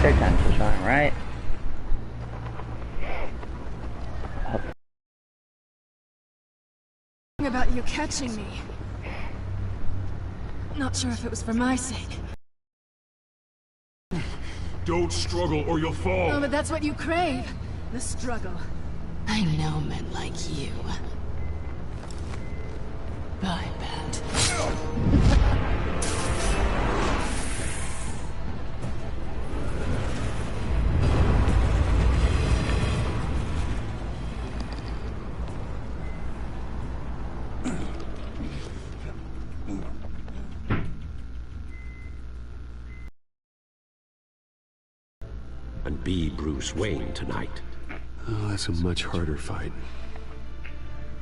Third time's the charm, right? About you catching me. Not sure if it was for my sake. Don't struggle or you'll fall. Oh, but that's what you crave. The struggle. I know men like you. I bet. And be Bruce Wayne tonight. Oh, that's a much harder fight.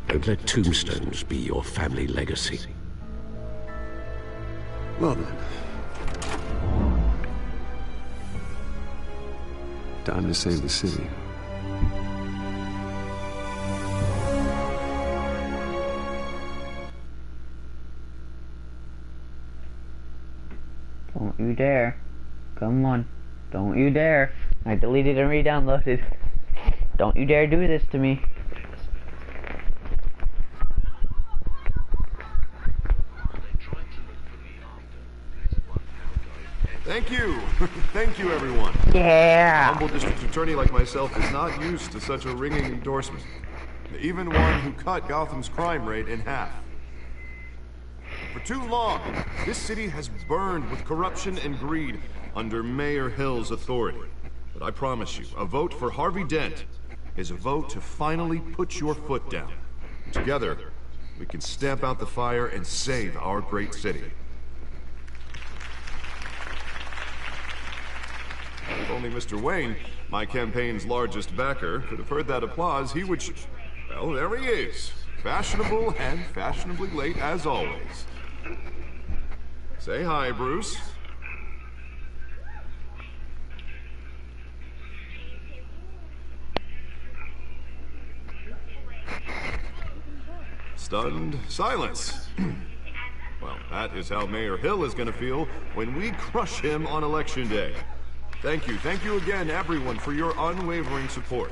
Don't let tombstones be your family legacy. Well then. Time to save the city. Don't you dare. Come on. Don't you dare. I deleted and re-downloaded. Don't you dare do this to me. Thank you. Thank you, everyone. Yeah. A humble district attorney like myself is not used to such a ringing endorsement. Even one who cut Gotham's crime rate in half. For too long, this city has burned with corruption and greed under Mayor Hill's authority. But I promise you, a vote for Harvey Dent is a vote to finally put your foot down. Together, we can stamp out the fire and save our great city. If only Mr. Wayne, my campaign's largest backer, could have heard that applause, he would... Well, there he is. Fashionable and fashionably late as always. Say hi, Bruce. Stunned silence. Well, that is how Mayor Hill is going to feel when we crush him on Election Day. Thank you again, everyone, for your unwavering support.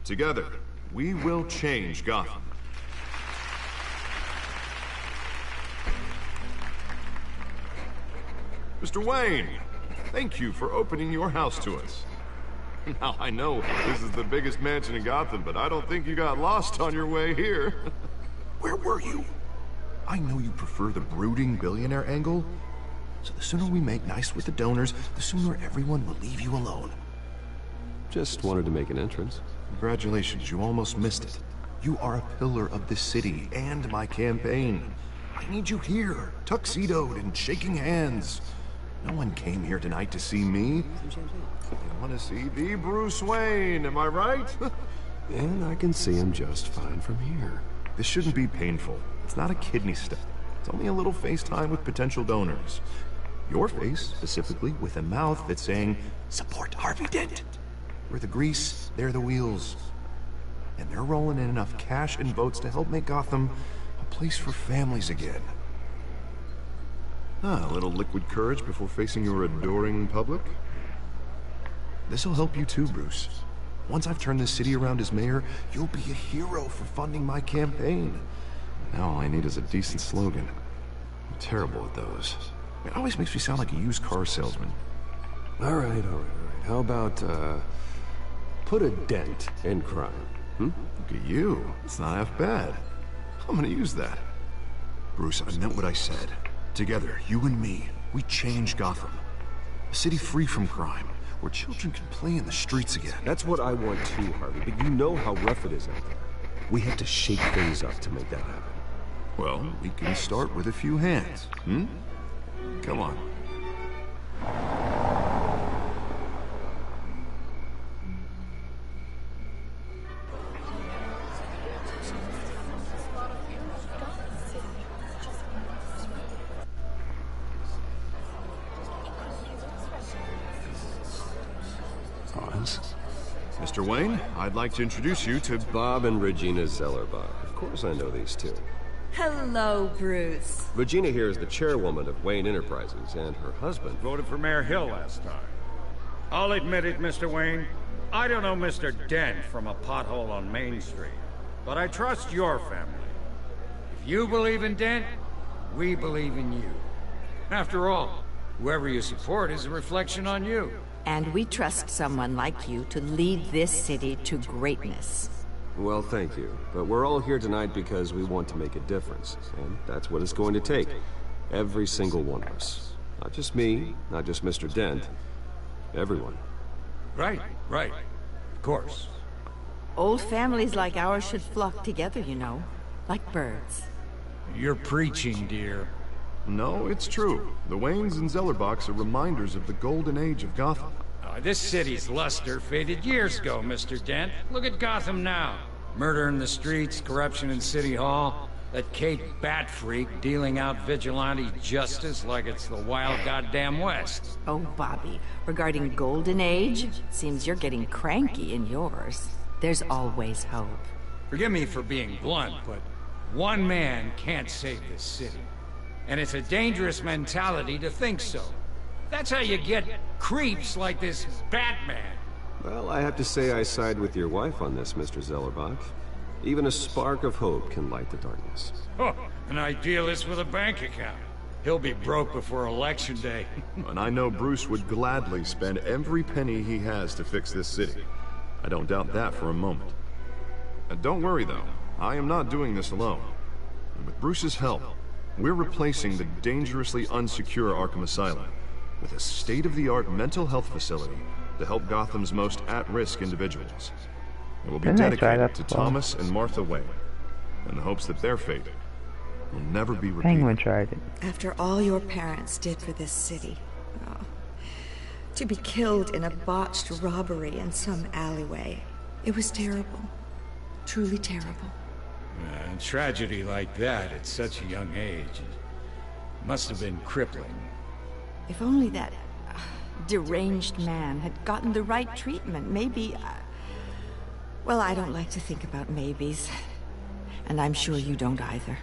Together, we will change Gotham. Mr. Wayne, thank you for opening your house to us. Now, I know this is the biggest mansion in Gotham, but I don't think you got lost on your way here. Where were you? I know you prefer the brooding billionaire angle, so the sooner we make nice with the donors, the sooner everyone will leave you alone. Just wanted to make an entrance. Congratulations, you almost missed it. You are a pillar of this city and my campaign. I need you here, tuxedoed and shaking hands. No one came here tonight to see me. They want to see the Bruce Wayne, am I right? And I can see him just fine from here. This shouldn't be painful. It's not a kidney stone. It's only a little FaceTime with potential donors. Your face, specifically, with a mouth that's saying, support Harvey Dent. We're the grease, they're the wheels. And they're rolling in enough cash and votes to help make Gotham a place for families again. A little liquid courage before facing your adoring public. This'll help you too, Bruce. Once I've turned this city around as mayor, you'll be a hero for funding my campaign. Now all I need is a decent slogan. I'm terrible at those. It always makes me sound like a used car salesman. All right. How about, put a dent in crime, hmm? Look at you. It's not half bad. I'm gonna use that. Bruce, I meant what I said. Together, you and me, we change Gotham. A city free from crime, where children can play in the streets again. That's what I want too, Harvey, but you know how rough it is out there. We have to shake things up to make that happen. Well, we can start with a few hands, hmm? Come on. Mr. Wayne, I'd like to introduce you to... Bob and Regina Zellerbach. Of course I know these two. Hello, Bruce. Regina here is the chairwoman of Wayne Enterprises, and her husband... Voted for Mayor Hill last time. I'll admit it, Mr. Wayne. I don't know Mr. Dent from a pothole on Main Street, but I trust your family. If you believe in Dent, we believe in you. After all, whoever you support is a reflection on you. And we trust someone like you to lead this city to greatness. Well, thank you. But we're all here tonight because we want to make a difference. And that's what it's going to take. Every single one of us. Not just me, not just Mr. Dent. Everyone. Right. Of course. Old families like ours should flock together, you know. Like birds. You're preaching, dear. No, it's true. The Waynes and Zellerbachs are reminders of the golden age of Gotham. This city's luster faded years ago, Mr. Dent. Look at Gotham now. Murder in the streets, corruption in City Hall, that Kate Batfreak dealing out vigilante justice like it's the wild goddamn West. Oh, Bobby, regarding Golden Age, seems you're getting cranky in yours. There's always hope. Forgive me for being blunt, but one man can't save this city. And it's a dangerous mentality to think so. That's how you get creeps like this Batman. Well, I have to say I side with your wife on this, Mr. Zellerbach. Even a spark of hope can light the darkness. Oh, an idealist with a bank account. He'll be broke before Election Day. And I know Bruce would gladly spend every penny he has to fix this city. I don't doubt that for a moment. Don't worry, though. I am not doing this alone. And with Bruce's help, we're replacing the dangerously unsecure Arkham Asylum with a state-of-the-art mental health facility to help Gotham's most at-risk individuals. It will be dedicated to Thomas and Martha Wayne, in the hopes that their fate will never be repeated. Penguin tried it. After all your parents did for this city, to be killed in a botched robbery in some alleyway, it was terrible. Truly terrible. A tragedy like that at such a young age must have been crippling. If only that deranged man had gotten the right treatment, maybe... Well, I don't like to think about maybes. And I'm sure you don't either.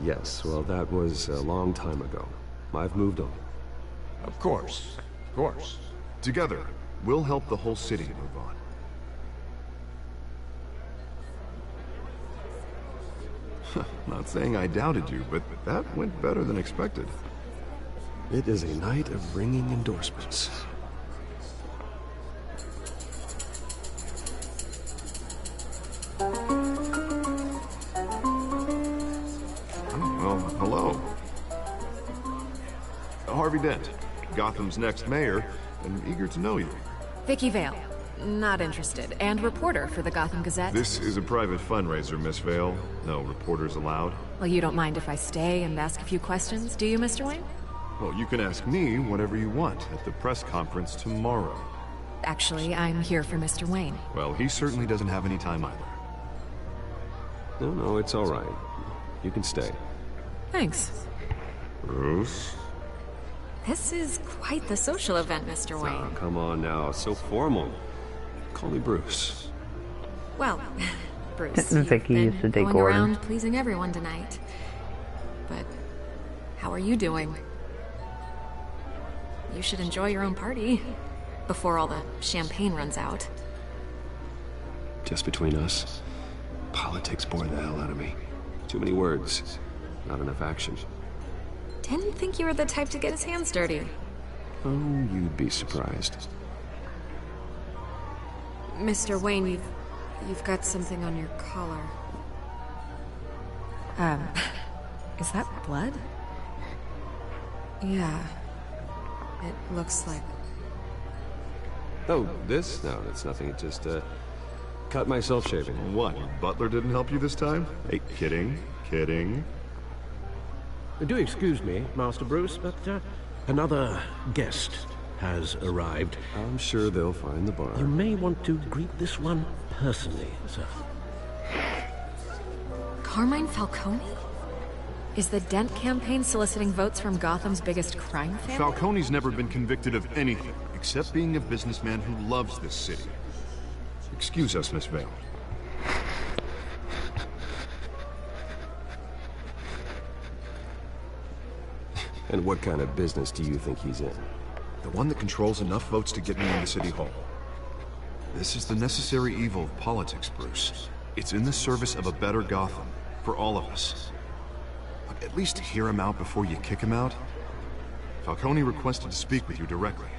Yes, well, that was a long time ago. I've moved on. Of course. Together, we'll help the whole city move on. Not saying I doubted you, but that went better than expected. It is a night of ringing endorsements. Well, hello. Harvey Dent, Gotham's next mayor, and eager to know you. Vicky Vale. Not interested. And reporter for the Gotham Gazette. This is a private fundraiser, Miss Vale. No reporters allowed. Well, you don't mind if I stay and ask a few questions, do you, Mr. Wayne? Well, you can ask me whatever you want at the press conference tomorrow. Actually, I'm here for Mr. Wayne. Well, he certainly doesn't have any time either. No, it's all right. You can stay. Thanks. Bruce? This is quite the social event, Mr. Wayne. Oh, come on now. So formal. Call me Bruce. Well, Bruce, you've Vicky used to been date going Gordon. around pleasing everyone tonight. But how are you doing? You should enjoy your own party before all the champagne runs out. Just between us, politics bore the hell out of me. Too many words, not enough action. Didn't think you were the type to get his hands dirty. Oh, you'd be surprised. Mr. Wayne, you've got something on your collar. Is that blood? Yeah. It looks like... Oh, this? No, it's nothing. It just, cut myself shaving. What? Butler didn't help you this time? Hey, kidding. Do excuse me, Master Bruce, but another guest has arrived. I'm sure they'll find the bar. You may want to greet this one personally, sir. Carmine Falcone? Is the Dent campaign soliciting votes from Gotham's biggest crime family? Falcone's never been convicted of anything, except being a businessman who loves this city. Excuse us, Miss Vale. And what kind of business do you think he's in? The one that controls enough votes to get me into City Hall. This is the necessary evil of politics, Bruce. It's in the service of a better Gotham, for all of us. But at least hear him out before you kick him out. Falcone requested to speak with you directly.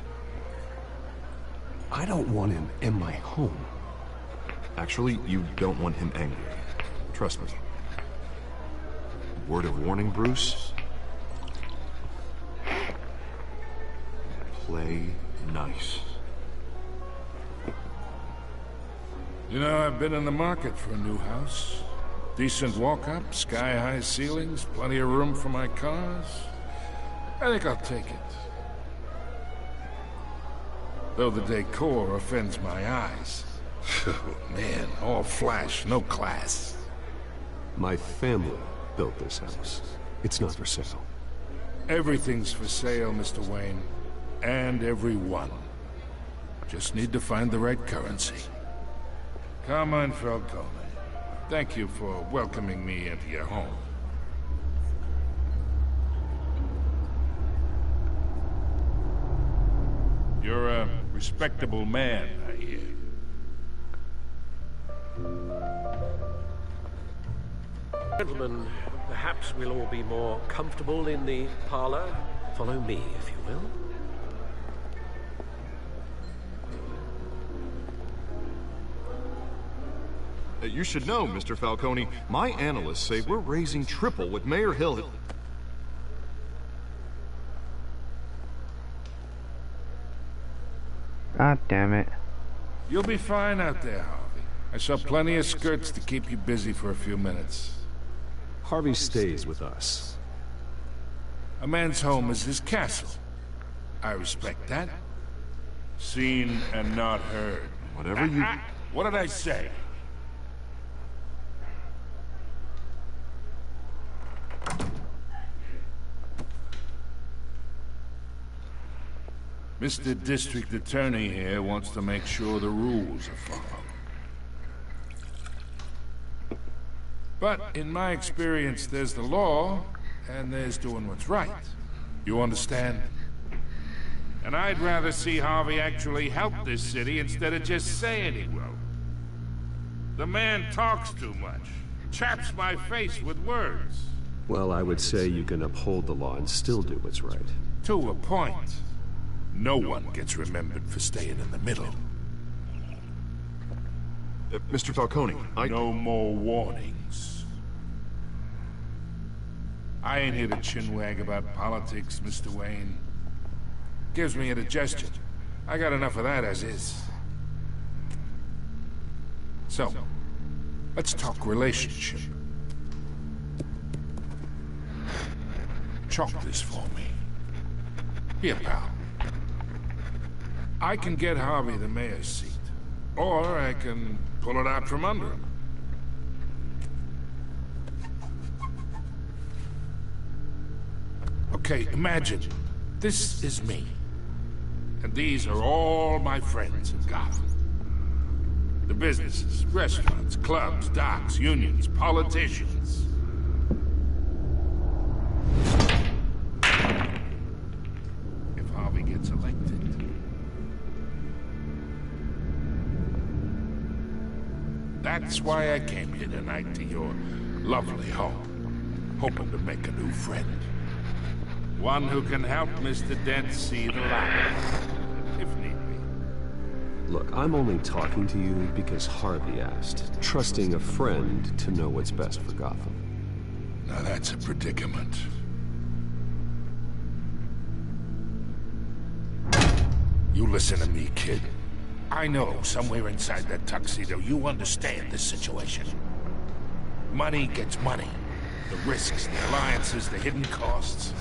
I don't want him in my home. Actually, you don't want him angry. Trust me. Word of warning, Bruce. Play nice. You know, I've been in the market for a new house. Decent walk-up, sky-high ceilings, plenty of room for my cars. I think I'll take it. Though the decor offends my eyes. Oh, man, all flash, no class. My family built this house. It's not for sale. Everything's for sale, Mr. Wayne. And everyone. Just need to find the right currency. Come on, Falcone. Thank you for welcoming me into your home. You're a respectable man, I hear. Gentlemen, perhaps we'll all be more comfortable in the parlor. Follow me, if you will. You should know, Mr. Falcone, my analysts say we're raising triple what Mayor Hill... God damn it. You'll be fine out there, Harvey. I saw plenty of skirts to keep you busy for a few minutes. Harvey stays with us. A man's home is his castle. I respect that. Seen and not heard. Whatever you... What did I say? Mr. District Attorney here wants to make sure the rules are followed. But in my experience, there's the law, and there's doing what's right. You understand? And I'd rather see Harvey actually help this city instead of just saying he will. The man talks too much. Chaps my face with words. Well, I would say you can uphold the law and still do what's right. To a point. No one gets remembered for staying in the middle. Mr. Falcone, No more warnings. I ain't here to chinwag about politics, Mr. Wayne. Gives me indigestion. I got enough of that as is. So, let's talk relationship. Chalk this for me. Here, pal. I can get Harvey the mayor's seat, or I can pull it out from under him. Okay, imagine, this is me, and these are all my friends in Gotham. The businesses, restaurants, clubs, docks, unions, politicians. If Harvey gets elected, that's why I came here tonight to your lovely home, hoping to make a new friend. One who can help Mr. Dent see the light, if need be. Look, I'm only talking to you because Harvey asked, trusting a friend to know what's best for Gotham. Now that's a predicament. You listen to me, kid. I know, somewhere inside that tuxedo, you understand this situation. Money gets money. The risks, the alliances, the hidden costs.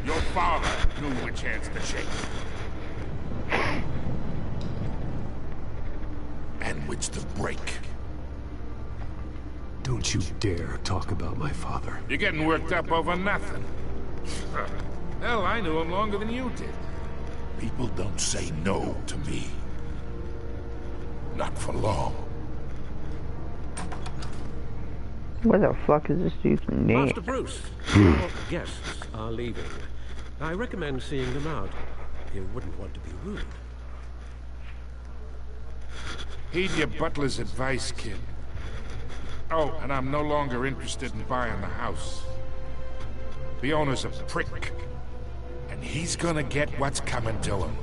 Your father knew which hands to shake. And which to break. Don't you dare talk about my father. You're getting worked up over nothing. Hell, I knew him longer than you did. People don't say no to me. Not for long. What the fuck is this dude's name? Master Bruce, your guests are leaving. I recommend seeing them out. You wouldn't want to be rude. Heed your butler's advice, kid. Oh, and I'm no longer interested in buying the house. The owner's a prick. And he's gonna get what's coming to him.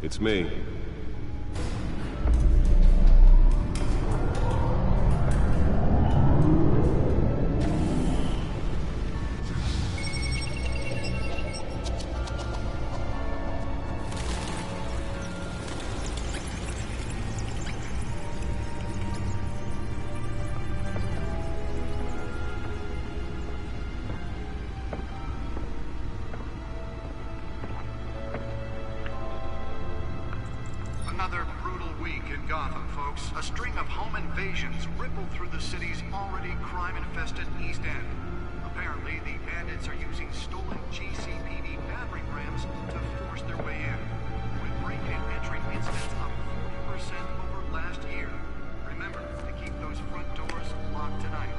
It's me. Another brutal week in Gotham, folks. A string of home invasions rippled through the city's already crime-infested East End. Apparently, the bandits are using stolen GCPD battering rams to force their way in, with break-in entry incidents up 40% over last year. Remember to keep those front doors locked tonight.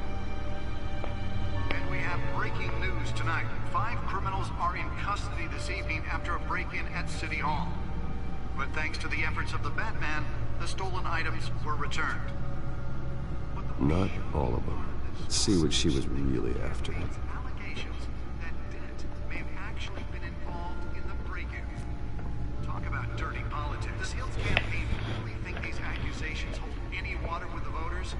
And we have breaking news tonight. 5 criminals are in custody this evening after a break-in at City Hall. But thanks to the efforts of the Batman, the stolen items were returned. Not all of them. Let's see what she was really after. Allegations that Dent may have actually been involved in the break-in. Talk about dirty politics. Does Hill's campaign really think these accusations hold any water with the voters?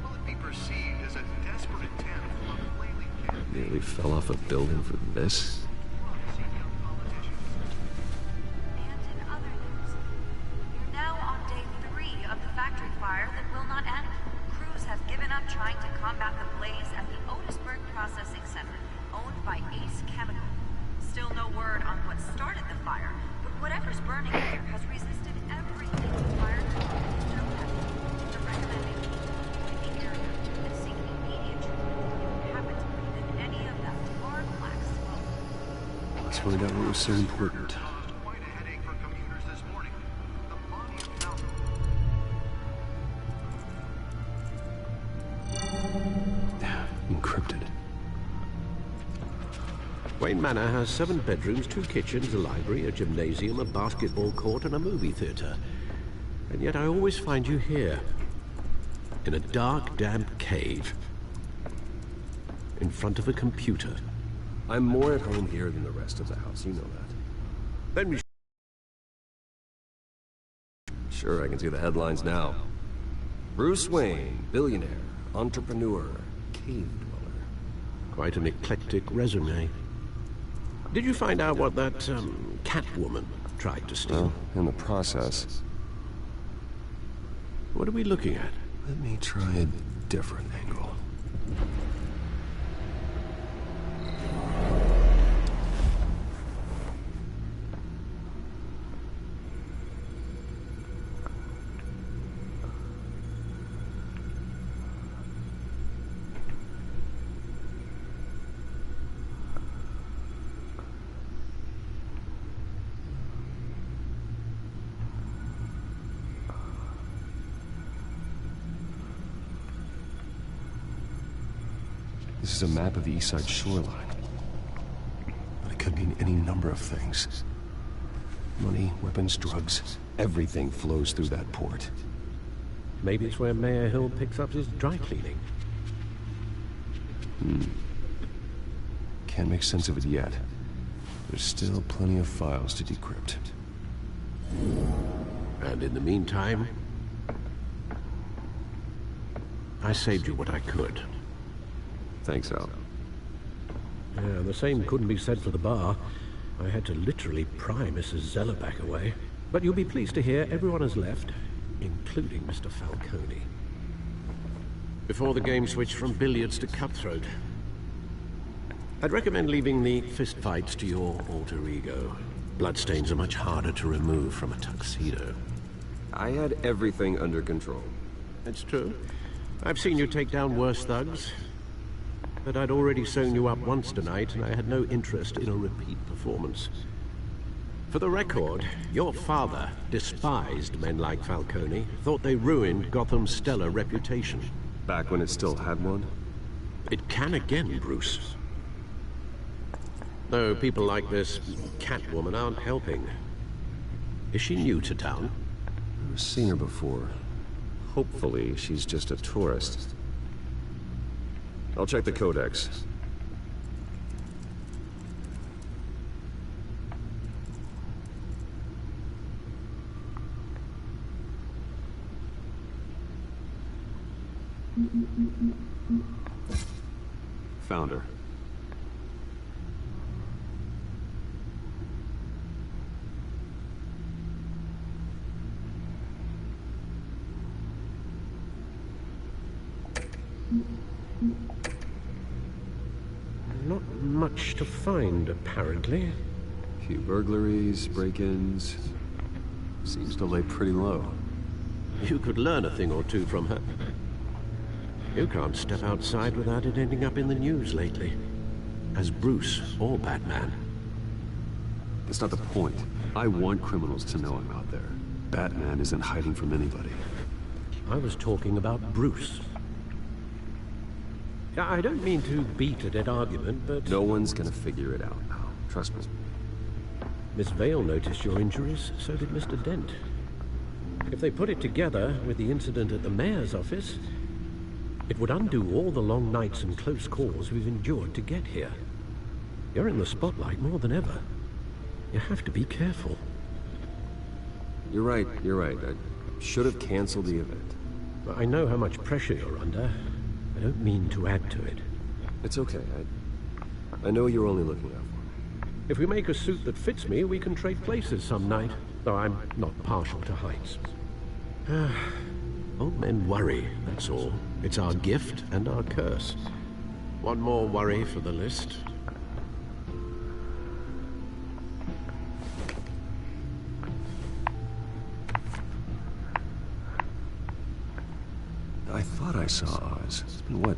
Or will it be perceived as a desperate attempt from a flailing campaign? Nearly fell off a building for this. Trying to combat the blaze at the Otisburg Processing Center, owned by Ace Chemical. Still no word on what started the fire, but whatever's burning here has resisted everything the fire department has done. They're recommending avoiding the area and seeking immediate treatment if you happen to breathe in any of that dark black smoke. Let's find out what was so important. Quite a headache for commuters this morning. The body of Malcolm. Encrypted. Wayne Manor has 7 bedrooms, 2 kitchens, a library, a gymnasium, a basketball court, and a movie theater. And yet I always find you here. In a dark, damp cave. In front of a computer. I'm more at home here than the rest of the house, you know that. Then we... Sure, I can see the headlines now. Bruce Wayne, billionaire, entrepreneur, cave dweller. Quite an eclectic resume. Did you find out what that, Catwoman tried to steal? Well, in the process. What are we looking at? Let me try a different angle. This is a map of the east side shoreline. But it could mean any number of things. Money, weapons, drugs, everything flows through that port. Maybe it's where Mayor Hill picks up his dry cleaning. Can't make sense of it yet. There's still plenty of files to decrypt. And in the meantime, I saved you what I could. Thanks, Al. Yeah, the same couldn't be said for the bar. I had to literally pry Mrs. Zellerback away. But you'll be pleased to hear everyone has left, including Mr. Falcone. Before the game switched from billiards to cutthroat. I'd recommend leaving the fistfights to your alter ego. Bloodstains are much harder to remove from a tuxedo. I had everything under control. That's true. I've seen you take down worse thugs. But I'd already sewn you up once tonight, and I had no interest in a repeat performance. For the record, your father despised men like Falcone, thought they ruined Gotham's stellar reputation. Back when it still had one? It can again, Bruce. Though people like this Catwoman aren't helping. Is she new to town? I've seen her before. Hopefully, she's just a tourist. I'll check the codex. Found her. Not much to find, apparently. Few burglaries, break-ins. Seems to lay pretty low. You could learn a thing or two from her. You can't step outside without it ending up in the news lately. As Bruce or Batman. That's not the point. I want criminals to know I'm out there. Batman isn't hiding from anybody. I was talking about Bruce. I don't mean to beat a dead argument, but... No one's gonna figure it out now. Trust me. Miss Vale noticed your injuries, so did Mr. Dent. If they put it together with the incident at the mayor's office, it would undo all the long nights and close calls we've endured to get here. You're in the spotlight more than ever. You have to be careful. You're right. I should have canceled the event. I know how much pressure you're under. I don't mean to add to it. It's okay. I know you're only looking out for me. If we make a suit that fits me, we can trade places some night. Though I'm not partial to heights. Old men worry, that's all. It's our gift and our curse. One more worry for the list. I thought I saw Oz. It's been, what,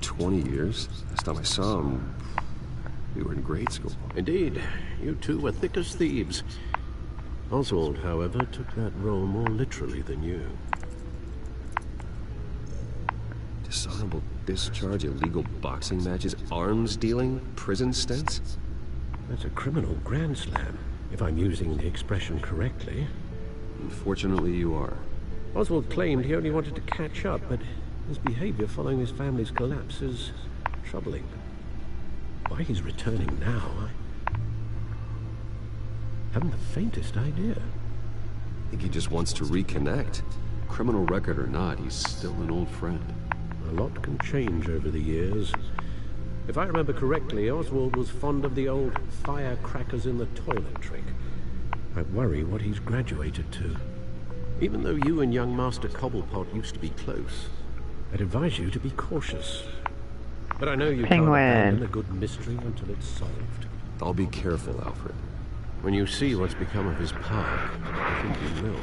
20 years? Last time I saw him, we were in grade school. Indeed. You two were thick as thieves. Oswald, however, took that role more literally than you. Dishonorable discharge, illegal boxing matches, arms dealing, prison stints? That's a criminal grand slam, if I'm using the expression correctly. Unfortunately, you are. Oswald claimed he only wanted to catch up, but his behavior following his family's collapse is troubling. Why he's returning now, I haven't the faintest idea. I think he just wants to reconnect. Criminal record or not, he's still an old friend. A lot can change over the years. If I remember correctly, Oswald was fond of the old firecrackers in the toilet trick. I worry what he's graduated to. Even though you and young Master Cobblepot used to be close, I'd advise you to be cautious. But I know you can't abandon a good mystery until it's solved. I'll be careful, Alfred. When you see what's become of his park, I think you will.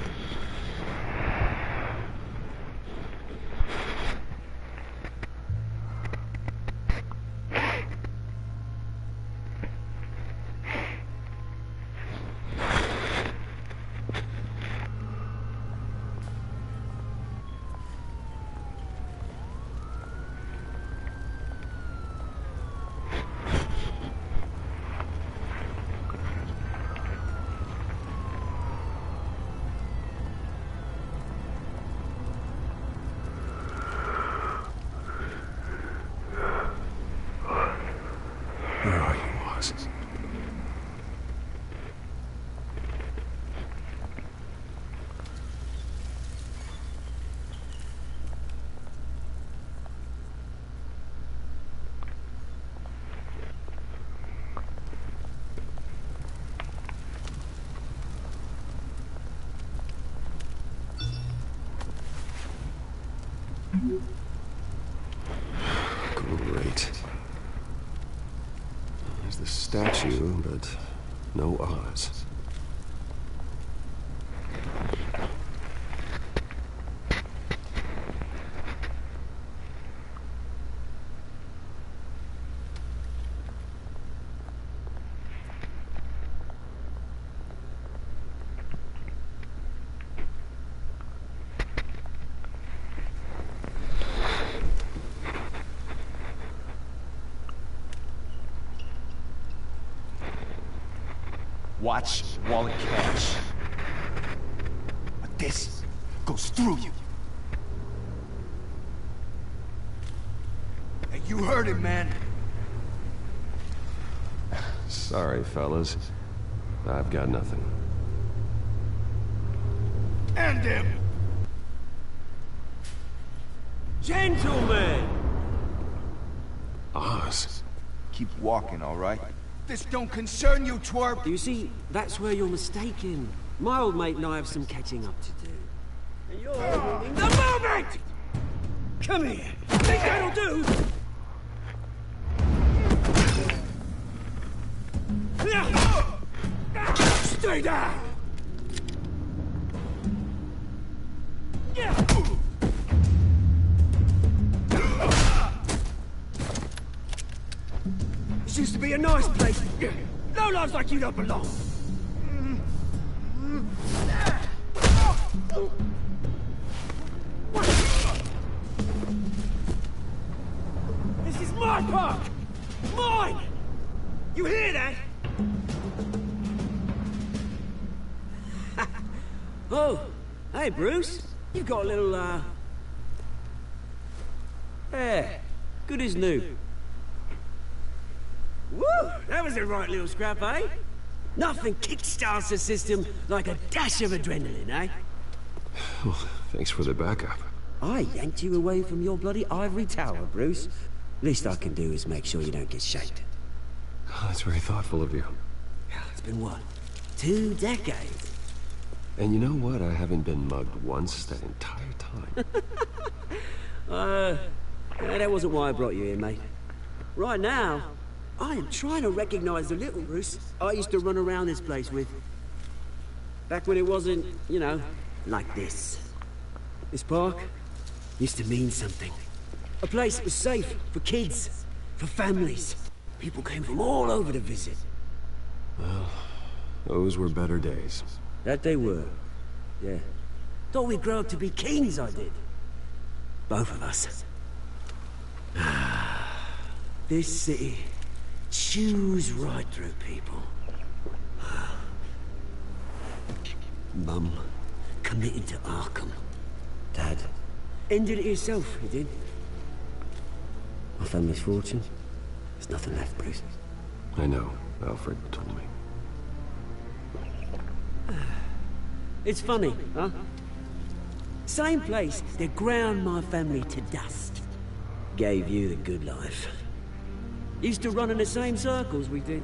Great. There's the statue, but no Oz. Watch, wallet, cash. But this goes through you. Hey, you heard it, man. Sorry, fellas. I've got nothing. End him! Gentlemen! Oz. Keep walking, all right? This don't concern you, twerp! You see, that's where you're mistaken. My old mate and I have some catching up to do. And you're ruining the moment! Come here! Think that'll do? Stay down! This used to be a nice place. No lives like you don't belong. This is my park! Mine! You hear that? Oh, hey Bruce. You've got a little, yeah, good as new. Woo! That was a right little scrap, eh? Nothing kickstarts the system like a dash of adrenaline, eh? Well, thanks for the backup. I yanked you away from your bloody ivory tower, Bruce. Least I can do is make sure you don't get shanked. Oh, that's very thoughtful of you. It's been what? 2 decades? And you know what? I haven't been mugged once that entire time. That wasn't why I brought you here, mate. Right now, I am trying to recognize the little Bruce I used to run around this place with. Back when it wasn't, you know, like this. This park used to mean something. A place that was safe for kids, for families. People came from all over to visit. Well, those were better days. That they were. Yeah. Thought we'd grow up to be kings, I did. Both of us. This city chews right through people. Mum committed to Arkham. Dad ended it himself, he did. My family's fortune. There's nothing left, Bruce. I know. Alfred told me. It's funny, huh? Same place that ground my family to dust. Gave you the good life. Used to run in the same circles we did.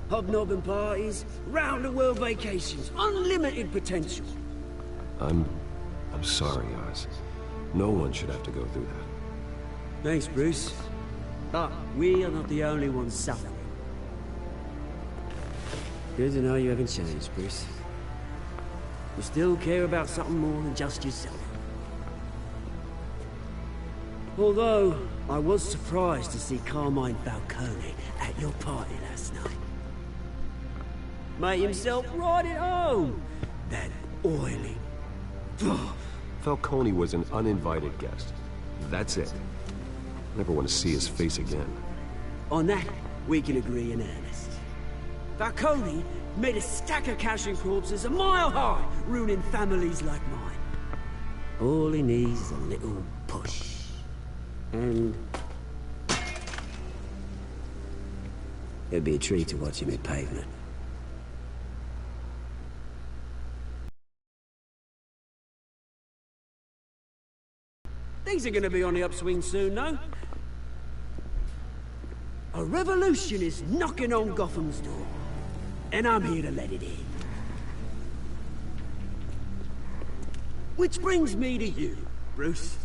Hobnobbing parties, round-the-world vacations, unlimited potential. I'm sorry, Oz. No one should have to go through that. Thanks, Bruce. But we are not the only ones suffering. Good to know you haven't changed, Bruce. You still care about something more than just yourself. Although, I was surprised to see Carmine Falcone at your party last night. Made himself right at home. That oily... Falcone was an uninvited guest. That's it. Never want to see his face again. On that, we can agree in earnest. Falcone made a stack of cashing corpses a mile high, ruining families like mine. All he needs is a little push. And... it'd be a treat to watch him hit pavement. Things are gonna be on the upswing soon, no? A revolution is knocking on Gotham's door. And I'm here to let it in. Which brings me to you, Bruce.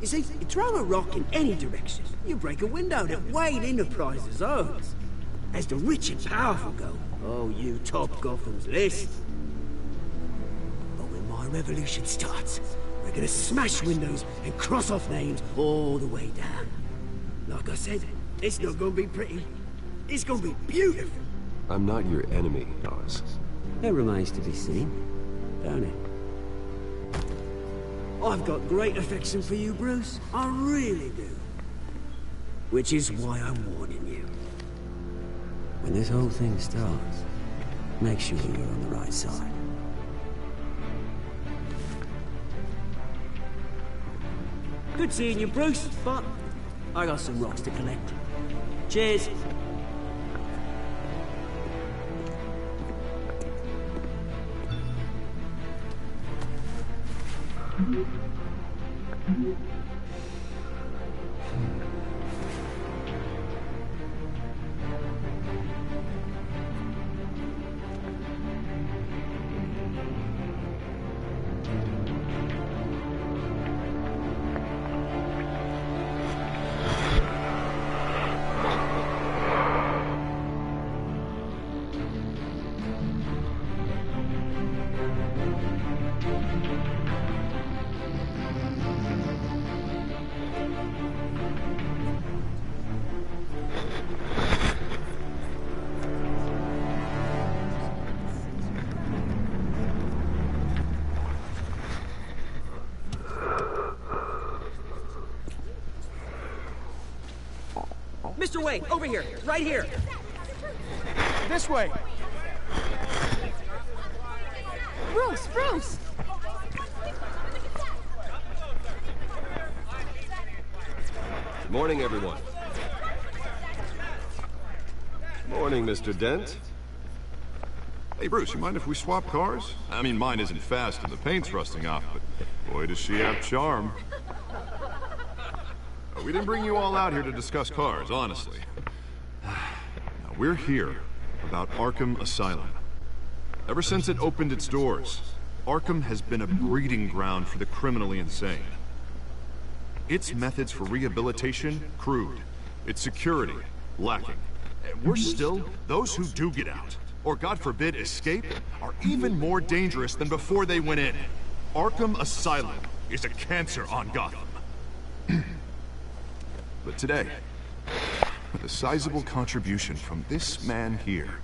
You see, you throw a rock in any direction, you break a window that Wayne Enterprises owns. As the rich and powerful go, oh, you top Gotham's list. But when my revolution starts, we're gonna smash windows and cross off names all the way down. Like I said, it's not gonna be pretty. It's gonna be beautiful. I'm not your enemy, Oz. It remains to be seen, don't it? I've got great affection for you, Bruce. I really do. Which is why I'm warning you. When this whole thing starts, make sure you're on the right side. Good seeing you, Bruce, but I got some rocks to collect. Cheers. Mr. Wayne, over here, right here. This way. Bruce, Bruce! Good morning, everyone. Morning, Mr. Dent. Hey, Bruce, you mind if we swap cars? I mean, mine isn't fast and the paint's rusting off, but boy, does she have charm. We didn't bring you all out here to discuss cars, honestly. Now, we're here about Arkham Asylum. Ever since it opened its doors, Arkham has been a breeding ground for the criminally insane. Its methods for rehabilitation, crude. Its security, lacking. And worse still, those who do get out, or God forbid escape, are even more dangerous than before they went in. Arkham Asylum is a cancer on Gotham. But today, with a sizable contribution from this man here,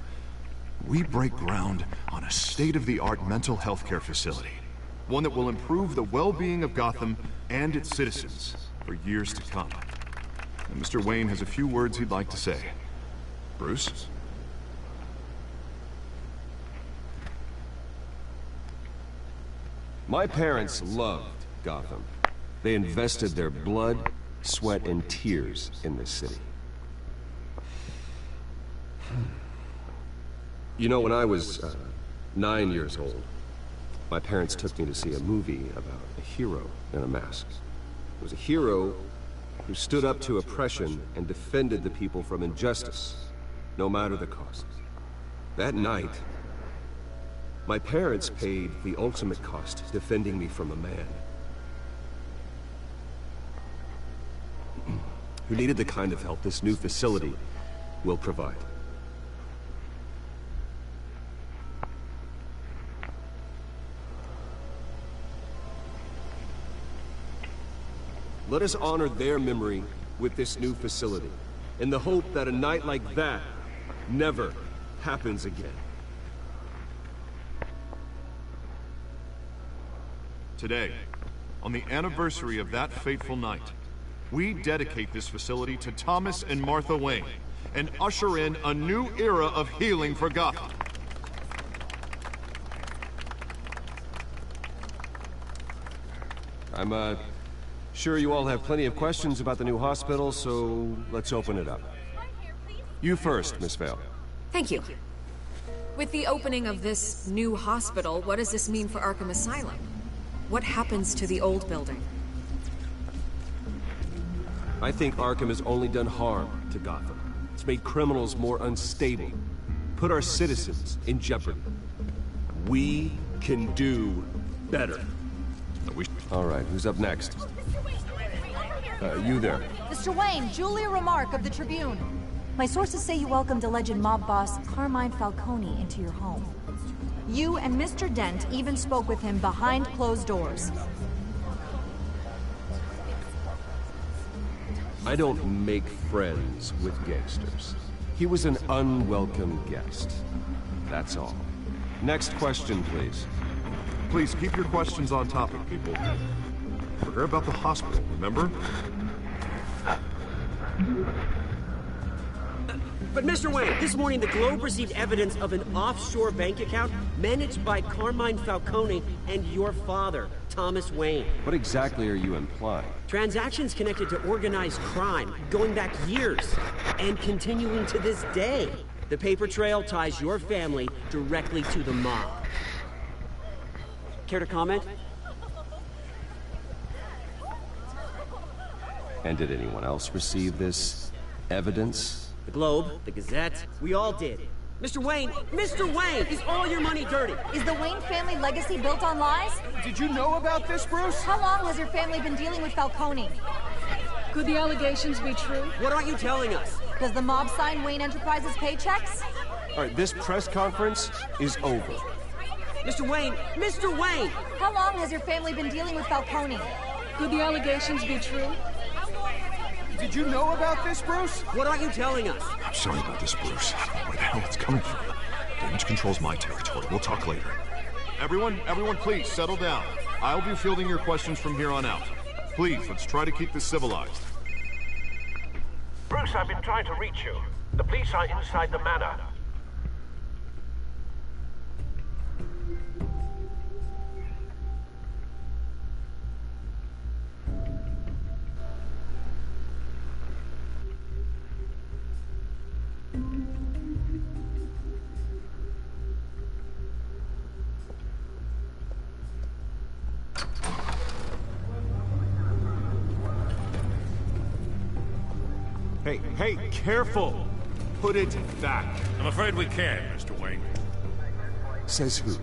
we break ground on a state-of-the-art mental health care facility. One that will improve the well-being of Gotham and its citizens for years to come. And Mr. Wayne has a few words he'd like to say. Bruce? My parents loved Gotham. They invested their blood, sweat, and tears in this city. You know, when I was 9 years old, my parents took me to see a movie about a hero in a mask. It was a hero who stood up to oppression and defended the people from injustice, no matter the cost. That night, my parents paid the ultimate cost defending me from a man who needed the kind of help this new facility will provide. Let us honor their memory with this new facility, in the hope that a night like that never happens again. Today, on the anniversary of that fateful night, we dedicate this facility to Thomas and Martha Wayne and usher in a new era of healing for Gotham. I'm sure you all have plenty of questions about the new hospital, so let's open it up. You first, Miss Vale. Thank you. With the opening of this new hospital, what does this mean for Arkham Asylum? What happens to the old building? I think Arkham has only done harm to Gotham. It's made criminals more unstable, put our citizens in jeopardy. We can do better. All right, who's up next? You there. Mr. Wayne, Julia Remark of the Tribune. My sources say you welcomed alleged mob boss Carmine Falcone into your home. You and Mr. Dent even spoke with him behind closed doors. I don't make friends with gangsters. He was an unwelcome guest. That's all. Next question, please. Please keep your questions on topic, people. Forget about the hospital, remember? But Mr. Wayne, this morning the Globe received evidence of an offshore bank account managed by Carmine Falcone and your father, Thomas Wayne. What exactly are you implying? Transactions connected to organized crime, going back years, and continuing to this day. The paper trail ties your family directly to the mob. Care to comment? And did anyone else receive this evidence? The Globe, the Gazette, we all did. Mr. Wayne, is all your money dirty? Is the Wayne family legacy built on lies? Did you know about this, Bruce? How long has your family been dealing with Falcone? Could the allegations be true? What aren't you telling us? Does the mob sign Wayne Enterprises paychecks? All right, this press conference is over. Mr. Wayne! How long has your family been dealing with Falcone? Could the allegations be true? Did you know about this, Bruce? What aren't you telling us? I'm sorry about this, Bruce. I don't know where the hell it's coming from. Damage control's my territory. We'll talk later. Everyone, please, settle down. I'll be fielding your questions from here on out. Please, let's try to keep this civilized. Bruce, I've been trying to reach you. The police are inside the manor. Hey, careful! Put it back. I'm afraid we can't, Mr. Wayne. Says who?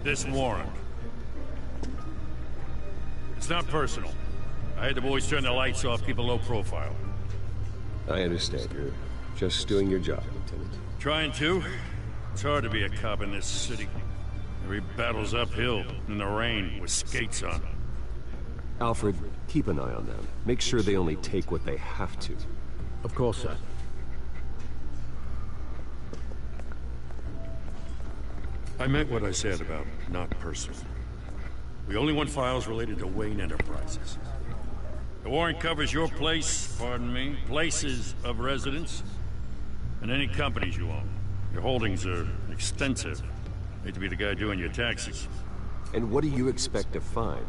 This warrant. It's not personal. I had the boys turn the lights off, keep a low profile. I understand. You're just doing your job, Lieutenant. Trying to. It's hard to be a cop in this city. Every battle's uphill, in the rain, with skates on. Alfred, keep an eye on them. Make sure they only take what they have to. Of course, sir. I meant what I said about not personal. We only want files related to Wayne Enterprises. The warrant covers your places of residence, and any companies you own. Your holdings are extensive. Hate to be the guy doing your taxes. And what do you expect to find?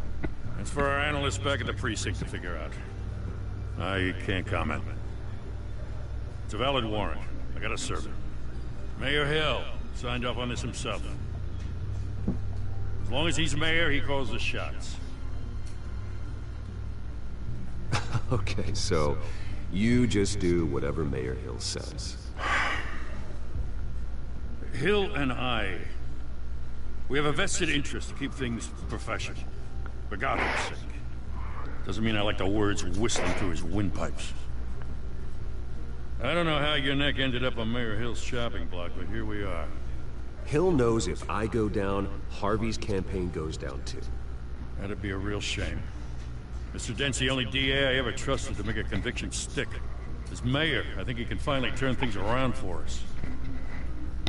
That's for our analysts back at the precinct to figure out. I can't comment. It's a valid warrant. I gotta serve it. Mayor Hill signed off on this himself. As long as he's mayor, he calls the shots. Okay, so you just do whatever Mayor Hill says. Hill and we have a vested interest to keep things professional. For Gotham's sake. Doesn't mean I like the words whistling through his windpipes. I don't know how your neck ended up on Mayor Hill's shopping block, but here we are. Hill knows if I go down, Harvey's campaign goes down too. That'd be a real shame. Mr. Dent's the only DA I ever trusted to make a conviction stick. As mayor, I think he can finally turn things around for us.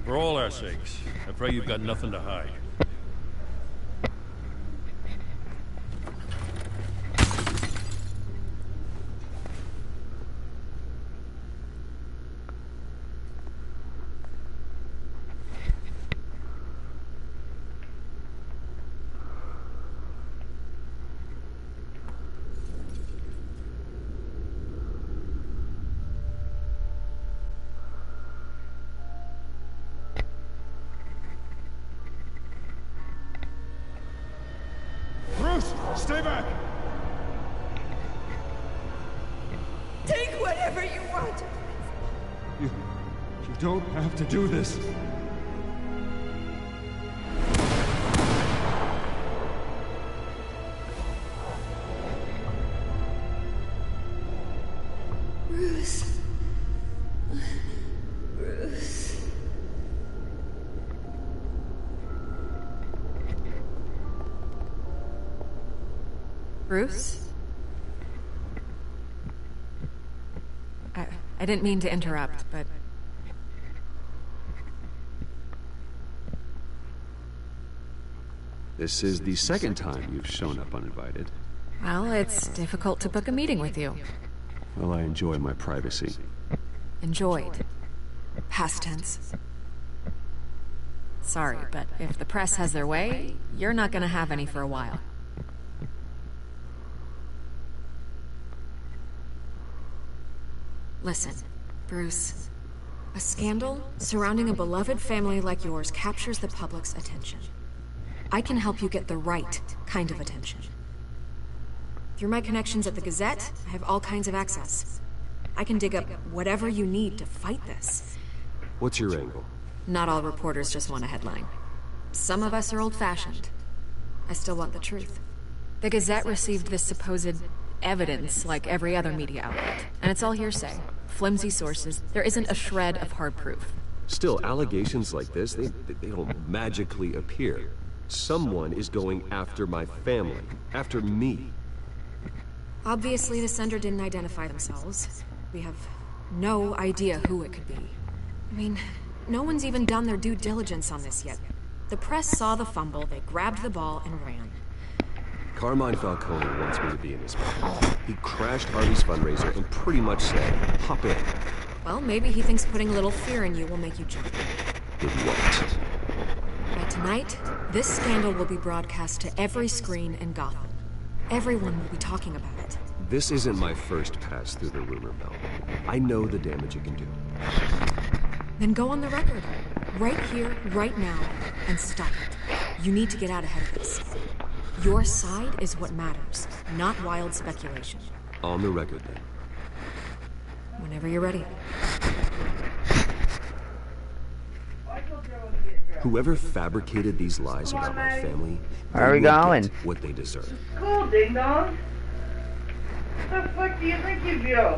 For all our sakes, I pray you've got nothing to hide. Stay back! Take whatever you want. You don't have to do this. Bruce? I didn't mean to interrupt, but... This is the second time you've shown up uninvited. Well, it's difficult to book a meeting with you. Well, I enjoy my privacy. Enjoyed. Past tense. Sorry, but if the press has their way, you're not gonna have any for a while. Listen, Bruce. A scandal surrounding a beloved family like yours captures the public's attention. I can help you get the right kind of attention. Through my connections at the Gazette, I have all kinds of access. I can dig up whatever you need to fight this. What's your angle? Not all reporters just want a headline. Some of us are old-fashioned. I still want the truth. The Gazette received this supposed evidence like every other media outlet, and it's all hearsay. Flimsy sources. There isn't a shred of hard proof. Still, allegations like this, they don't magically appear. Someone is going after my family, after me. Obviously, the sender didn't identify themselves. We have no idea who it could be. I mean, no one's even done their due diligence on this yet. The press saw the fumble, they grabbed the ball and ran. Carmine Falcone wants me to be in his film. He crashed Harvey's fundraiser and pretty much said, hop in. Well, maybe he thinks putting a little fear in you will make you jump. It won't. By tonight, this scandal will be broadcast to every screen in Gotham. Everyone will be talking about it. This isn't my first pass through the rumor mill. I know the damage it can do. Then go on the record. Right here, right now, and stop it. You need to get out ahead of this. Your side is what matters, not wild speculation. On the record, then. Whenever you're ready. Whoever fabricated these lies about my family, Where are we going? What they deserve. Cool, ding dong. What the fuck do you think you do?